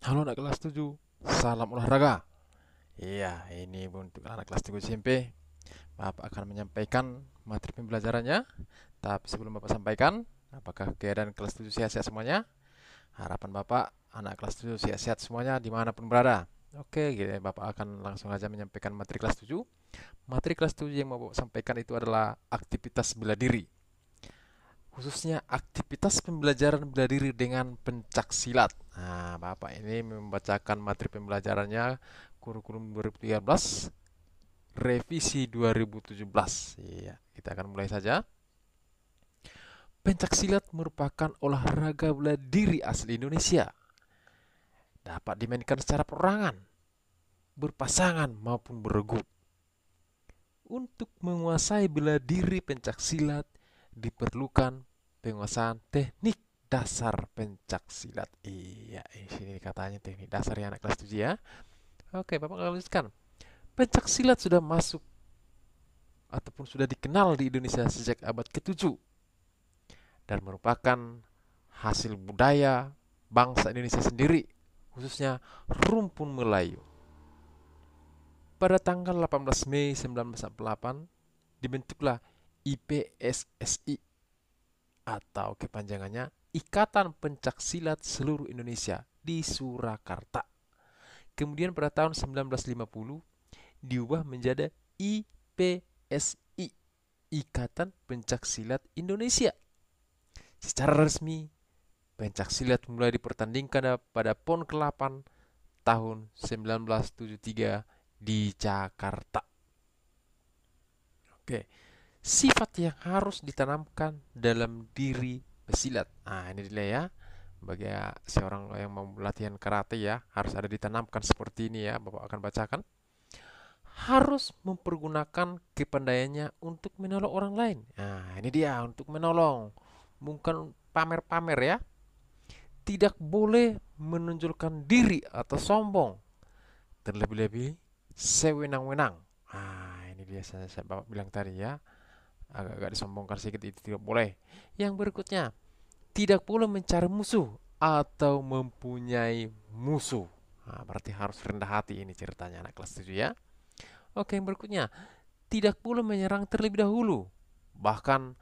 Halo anak kelas 7, salam olahraga. Iya, ini untuk anak kelas 7 SMP. Bapak akan menyampaikan materi pembelajarannya. Tapi sebelum Bapak sampaikan, apakah keadaan kelas 7 sehat-sehat semuanya? Harapan Bapak, anak kelas 7 sehat-sehat semuanya dimanapun berada. Oke, gitu. Bapak akan langsung aja menyampaikan materi kelas 7. Materi kelas 7 yang mau Bapak sampaikan itu adalah aktivitas bela diri. Khususnya aktivitas pembelajaran bela diri dengan pencak silat. Nah, Bapak ini membacakan materi pembelajarannya kurikulum 2013, revisi 2017. Iya, kita akan mulai saja. Pencak silat merupakan olahraga bela diri asli Indonesia. Dapat dimainkan secara perorangan, berpasangan maupun beregu. Untuk menguasai bela diri pencak silat diperlukan penguasaan teknik dasar pencak silat. Iya, ini sini katanya teknik dasar ya anak kelas 7 ya. Oke, Bapak lanjutkan. Pencak silat sudah masuk ataupun sudah dikenal di Indonesia sejak abad ke-7 dan merupakan hasil budaya bangsa Indonesia sendiri, khususnya rumpun Melayu. Pada tanggal 18 Mei 1948 dibentuklah IPSSI atau kepanjangannya Ikatan Pencak Silat Seluruh Indonesia di Surakarta. Kemudian pada tahun 1950 diubah menjadi IPSI, Ikatan Pencak Silat Indonesia. Secara resmi, pencak silat mulai dipertandingkan pada PON ke-8 tahun 1973 di Jakarta. Oke, sifat yang harus ditanamkan dalam diri pesilat. Nah, ini dia ya. Bagi seorang yang mau latihan karate ya, harus ada ditanamkan seperti ini ya. Bapak akan bacakan. Harus mempergunakan kepandaiannya untuk menolong orang lain. Nah, ini dia untuk menolong. Bukan pamer-pamer ya. Tidak boleh menonjolkan diri atau sombong. Terlebih-lebih sewenang-wenang. Nah, ini dia saya Bapak bilang tadi ya. Agak-agak disombongkan sedikit itu tidak boleh. Yang berikutnya, tidak boleh mencari musuh atau mempunyai musuh. Nah, berarti harus rendah hati ini ceritanya anak kelas 7 ya. Oke, yang berikutnya, tidak boleh menyerang terlebih dahulu. Bahkan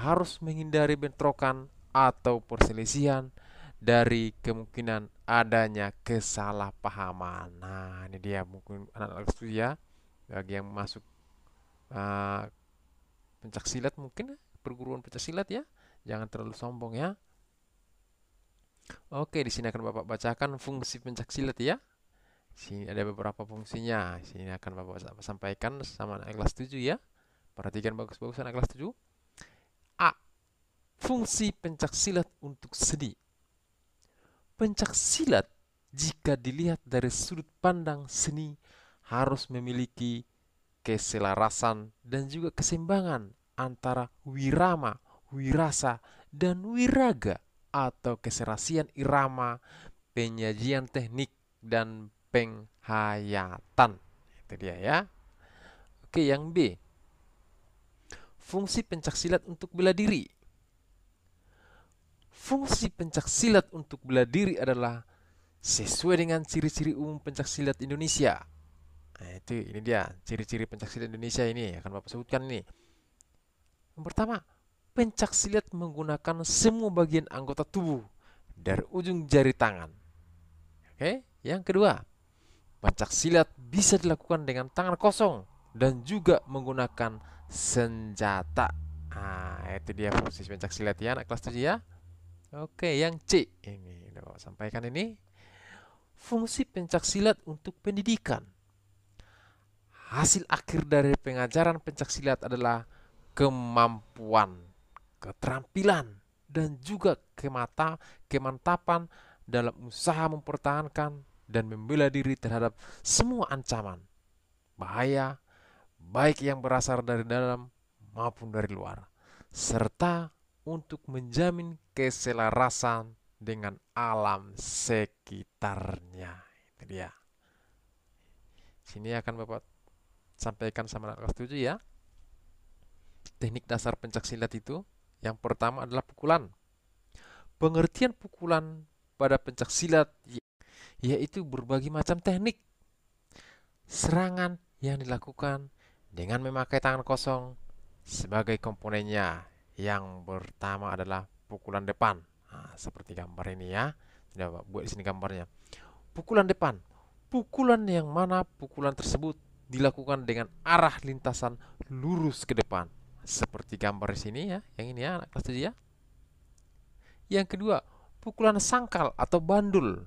harus menghindari bentrokan atau perselisihan dari kemungkinan adanya kesalahpahaman. Nah, ini dia mungkin anak-anak kelas 7 ya. Bagi yang masuk uh, pencak silat mungkin perguruan pencak silat ya. Jangan terlalu sombong ya. Oke, di sini akan Bapak bacakan fungsi pencak silat ya. Sini ada beberapa fungsinya. Sini akan Bapak sampaikan sama anak kelas 7 ya. Perhatikan bagus-bagus anak kelas 7. A. Fungsi pencak silat untuk seni. Pencak silat jika dilihat dari sudut pandang seni harus memiliki keselarasan dan juga keseimbangan antara wirama, wirasa, dan wiraga atau keserasian irama, penyajian teknik, dan penghayatan. Itu dia ya. Oke, yang B. Fungsi pencak silat untuk bela diri. Fungsi pencak silat untuk bela diri adalah sesuai dengan ciri-ciri umum pencak silat Indonesia. Nah, itu ini dia ciri-ciri pencak silat Indonesia ini akan Bapak sebutkan ini. Yang pertama, pencak silat menggunakan semua bagian anggota tubuh dari ujung jari tangan. Oke, yang kedua, pencak silat bisa dilakukan dengan tangan kosong dan juga menggunakan senjata. Nah, itu dia fungsi pencak silat ya anak kelas 7 ya. Oke, yang C ini udah Bapak sampaikan ini. Fungsi pencak silat untuk pendidikan. Hasil akhir dari pengajaran pencak silat adalah kemampuan, keterampilan, dan juga kemantapan dalam usaha mempertahankan dan membela diri terhadap semua ancaman, bahaya, baik yang berasal dari dalam maupun dari luar, serta untuk menjamin keselarasan dengan alam sekitarnya. Itu dia. Sini akan Bapak sampaikan sama anak kelas 7 ya. Teknik dasar pencak silat itu yang pertama adalah pukulan. Pengertian pukulan pada pencak silat yaitu berbagai macam teknik serangan yang dilakukan dengan memakai tangan kosong sebagai komponennya. Yang pertama adalah pukulan depan. Nah, seperti gambar ini ya. Sudah buat di sini gambarnya. Pukulan depan. Pukulan yang mana pukulan tersebut dilakukan dengan arah lintasan lurus ke depan. Seperti gambar di sini ya. Yang ini ya, anak kelas 7 ya. Yang kedua, pukulan sangkal atau bandul.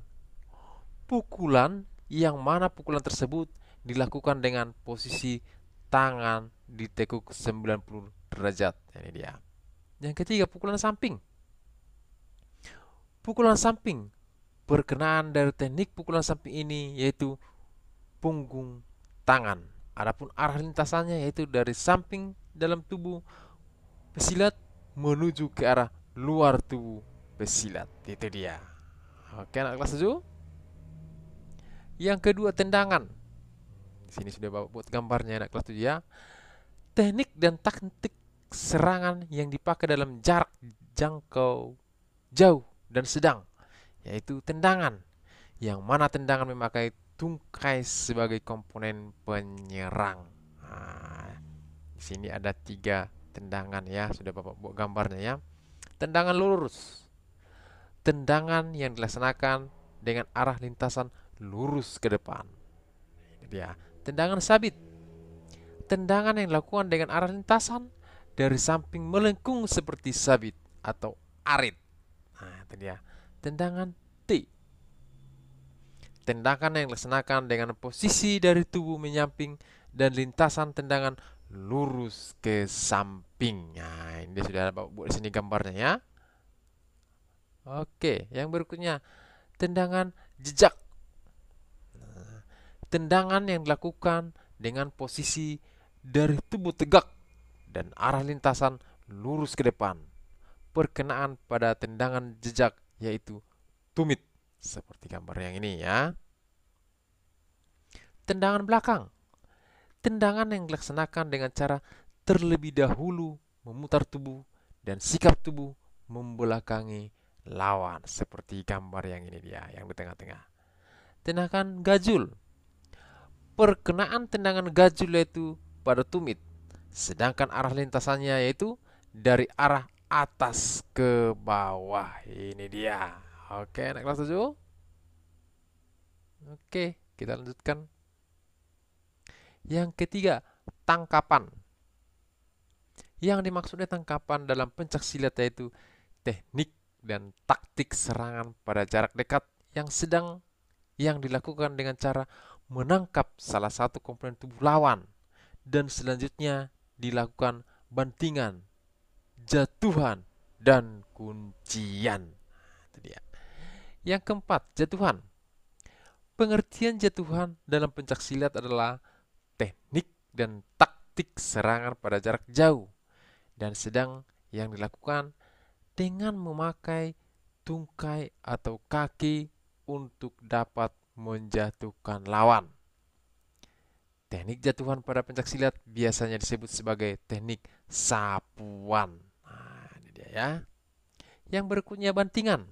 Pukulan yang mana pukulan tersebut dilakukan dengan posisi tangan ditekuk 90 derajat. Ini dia. Yang ketiga, pukulan samping. Pukulan samping berkenaan dari teknik pukulan samping ini yaitu punggung tangan. Adapun arah lintasannya yaitu dari samping dalam tubuh pesilat menuju ke arah luar tubuh pesilat. Itu dia. Oke, anak kelas 7. Yang kedua, tendangan. Di sini sudah bapak buat gambarnya anak kelas 7 ya. Teknik dan taktik serangan yang dipakai dalam jarak jangkau jauh dan sedang, yaitu tendangan. Yang mana tendangan memakai tungkai sebagai komponen penyerang. Nah, di sini ada 3 tendangan ya, sudah bapak buat gambarnya ya. Tendangan lurus. Tendangan yang dilaksanakan dengan arah lintasan lurus ke depan. Ini dia. Tendangan sabit. Tendangan yang dilakukan dengan arah lintasan dari samping melengkung seperti sabit atau arit. Nah, itu dia. Tendangan T. Tendangan yang dilaksanakan dengan posisi dari tubuh menyamping dan lintasan tendangan lurus ke samping. Nah, ini sudah buat di sini gambarnya ya. Oke, yang berikutnya tendangan jejak. Nah, tendangan yang dilakukan dengan posisi dari tubuh tegak dan arah lintasan lurus ke depan. Perkenaan pada tendangan jejak yaitu tumit. Seperti gambar yang ini ya. Tendangan belakang. Tendangan yang dilaksanakan dengan cara terlebih dahulu memutar tubuh dan sikap tubuh membelakangi lawan. Seperti gambar yang ini dia, yang di tengah-tengah. Tendangan gajul. Perkenaan tendangan gajul yaitu pada tumit. Sedangkan arah lintasannya yaitu dari arah atas ke bawah. Ini dia. Oke, anak kelas 7. Oke, kita lanjutkan. Yang ketiga, tangkapan. Yang dimaksudnya tangkapan dalam pencak silat yaitu teknik dan taktik serangan pada jarak dekat yang sedang yang dilakukan dengan cara menangkap salah satu komponen tubuh lawan dan selanjutnya dilakukan bantingan, jatuhan, dan kuncian. Itu dia. Yang keempat, jatuhan. Pengertian jatuhan dalam pencak silat adalah teknik dan taktik serangan pada jarak jauh dan sedang yang dilakukan dengan memakai tungkai atau kaki untuk dapat menjatuhkan lawan. Teknik jatuhan pada pencak silat biasanya disebut sebagai teknik sapuan. Nah, ini dia ya. Yang berikutnya bantingan.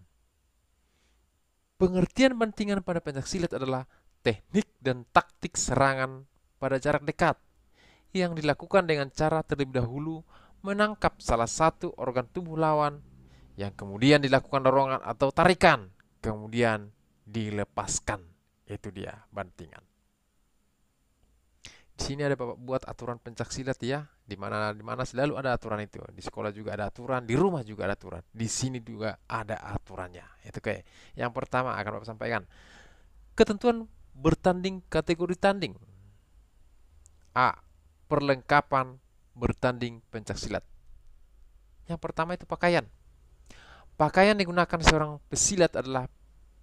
Pengertian bantingan pada pencak silat adalah teknik dan taktik serangan pada jarak dekat yang dilakukan dengan cara terlebih dahulu menangkap salah satu organ tubuh lawan yang kemudian dilakukan dorongan atau tarikan, kemudian dilepaskan. Itu dia bantingan. Di sini ada Bapak buat aturan pencak silat ya, di mana selalu ada aturan itu. Di sekolah juga ada aturan, di rumah juga ada aturan. Di sini juga ada aturannya. Itu kayak yang pertama akan Bapak sampaikan. Ketentuan bertanding kategori tanding. A. Perlengkapan bertanding pencak silat. Yang pertama itu pakaian. Pakaian digunakan seorang pesilat adalah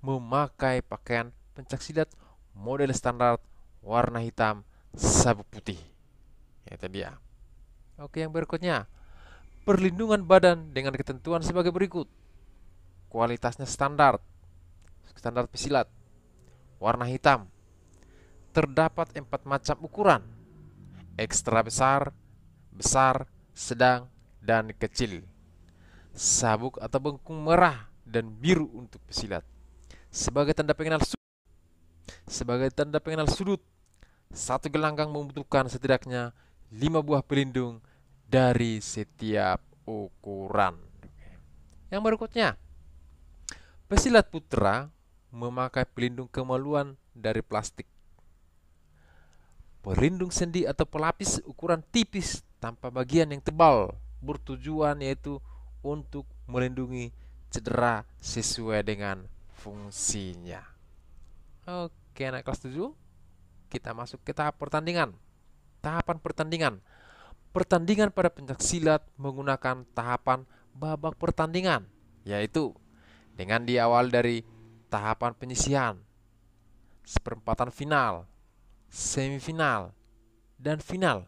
memakai pakaian pencak silat model standar warna hitam sabuk putih. Itu dia. Oke, yang berikutnya. Perlindungan badan dengan ketentuan sebagai berikut. Kualitasnya standar. Standar pesilat. Warna hitam. Terdapat 4 macam ukuran. Ekstra besar, besar, sedang, dan kecil. Sabuk atau bengkung merah dan biru untuk pesilat. Sebagai tanda pengenal suku sebagai tanda pengenal sudut. Satu gelanggang membutuhkan setidaknya 5 buah pelindung dari setiap ukuran. Yang berikutnya, pesilat putra memakai pelindung kemaluan dari plastik. Pelindung sendi atau pelapis ukuran tipis tanpa bagian yang tebal bertujuan yaitu untuk melindungi cedera sesuai dengan fungsinya. Oke, anak kelas 7, kita masuk ke tahap pertandingan. Tahapan pertandingan. Pertandingan pada pencaksilat menggunakan tahapan babak pertandingan, yaitu dengan diawal dari tahapan penyisihan, seperempatan final, semifinal, dan final,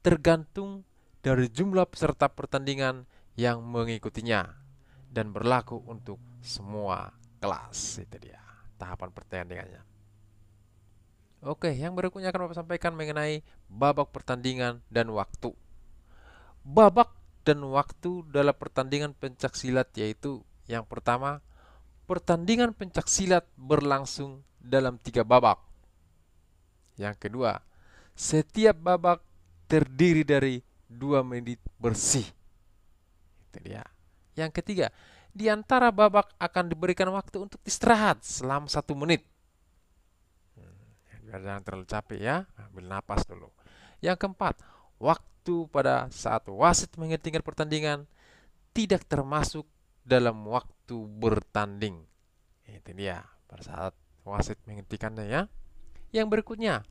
tergantung dari jumlah peserta pertandingan yang mengikutinya dan berlaku untuk semua kelas. Itu dia tahapan pertandingannya. Oke, yang berikutnya akan Bapak sampaikan mengenai babak pertandingan dan waktu. Babak dan waktu dalam pertandingan pencaksilat yaitu yang pertama, pertandingan pencaksilat berlangsung dalam 3 babak. Yang kedua, setiap babak terdiri dari 2 menit bersih. Itu dia. Yang ketiga, di antara babak akan diberikan waktu untuk istirahat selama 1 menit. Biar jangan terlalu capek ya, ambil napas dulu. Yang keempat, waktu pada saat wasit menghentikan pertandingan tidak termasuk dalam waktu bertanding. Itu dia, pada saat wasit menghentikannya ya. Yang berikutnya,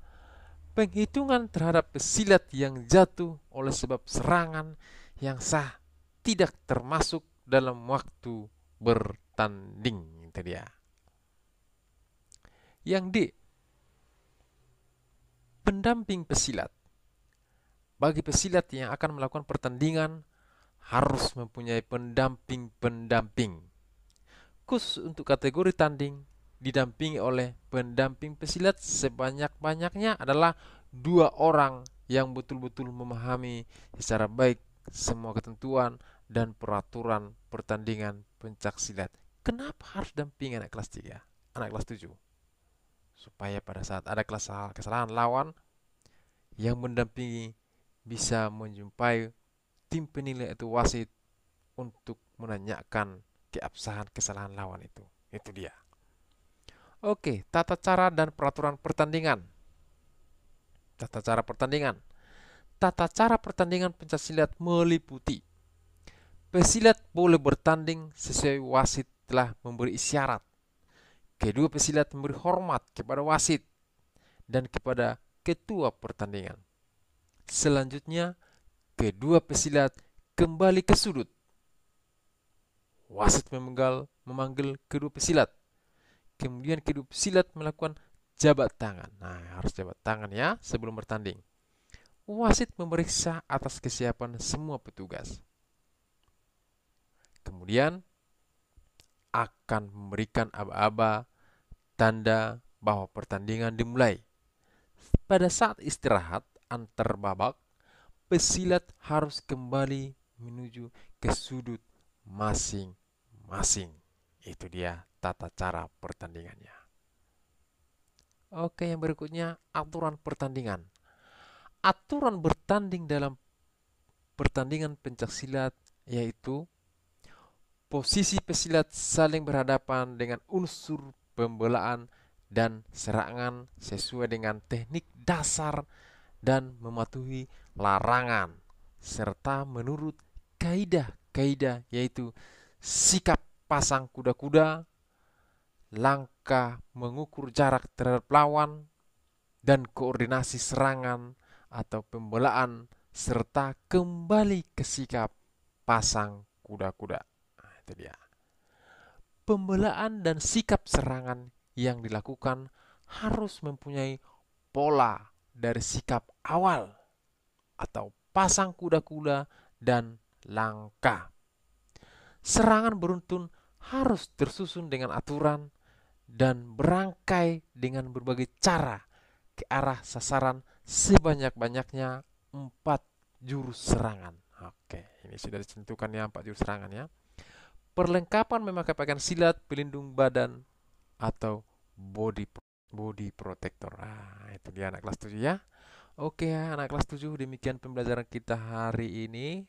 penghitungan terhadap pesilat yang jatuh oleh sebab serangan yang sah tidak termasuk dalam waktu bertanding. Itu dia. Yang D, pendamping pesilat. Bagi pesilat yang akan melakukan pertandingan harus mempunyai pendamping-pendamping. Khusus untuk kategori tanding didampingi oleh pendamping pesilat sebanyak-banyaknya adalah 2 orang yang betul-betul memahami secara baik semua ketentuan dan peraturan pertandingan pencaksilat. Kenapa harus dampingi anak kelas 3, anak kelas 7? Supaya pada saat ada kesalahan lawan, yang mendampingi bisa menjumpai tim penilai atau wasit untuk menanyakan keabsahan kesalahan lawan itu. Itu dia. Oke, tata cara dan peraturan pertandingan. Tata cara pertandingan. Tata cara pertandingan pencaksilat meliputi pesilat boleh bertanding sesuai wasit telah memberi isyarat. Kedua pesilat memberi hormat kepada wasit dan kepada ketua pertandingan. Selanjutnya, kedua pesilat kembali ke sudut. Wasit memanggil kedua pesilat. Kemudian kedua pesilat melakukan jabat tangan. Nah, harus jabat tangan ya sebelum bertanding. Wasit memeriksa atas kesiapan semua petugas. Kemudian akan memberikan aba-aba tanda bahwa pertandingan dimulai. Pada saat istirahat antar babak, pesilat harus kembali menuju ke sudut masing-masing. Itu dia tata cara pertandingannya. Oke, yang berikutnya aturan pertandingan. Aturan bertanding dalam pertandingan pencaksilat yaitu posisi pesilat saling berhadapan dengan unsur pembelaan dan serangan sesuai dengan teknik dasar dan mematuhi larangan serta menurut kaidah-kaidah yaitu sikap pasang kuda-kuda, langkah mengukur jarak terhadap lawan, dan koordinasi serangan atau pembelaan serta kembali ke sikap pasang kuda-kuda. Itu dia. Pembelaan dan sikap serangan yang dilakukan harus mempunyai pola dari sikap awal atau pasang kuda-kuda dan langkah. Serangan beruntun harus tersusun dengan aturan dan berangkai dengan berbagai cara ke arah sasaran sebanyak-banyaknya 4 jurus serangan. Oke, ini sudah ditentukan ya 4 jurus serangan ya. Perlengkapan memakai pakaian silat, pelindung badan, atau body body protector. Ah, itu dia anak kelas 7 ya. Oke ya, anak kelas 7, demikian pembelajaran kita hari ini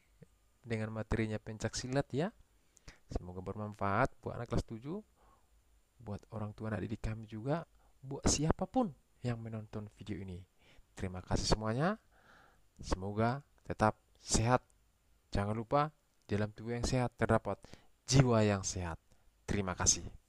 dengan materinya pencak silat ya. Semoga bermanfaat buat anak kelas 7, buat orang tua anak didik kami juga, buat siapapun yang menonton video ini. Terima kasih semuanya. Semoga tetap sehat. Jangan lupa, dalam tubuh yang sehat terdapat jiwa yang sehat. Terima kasih.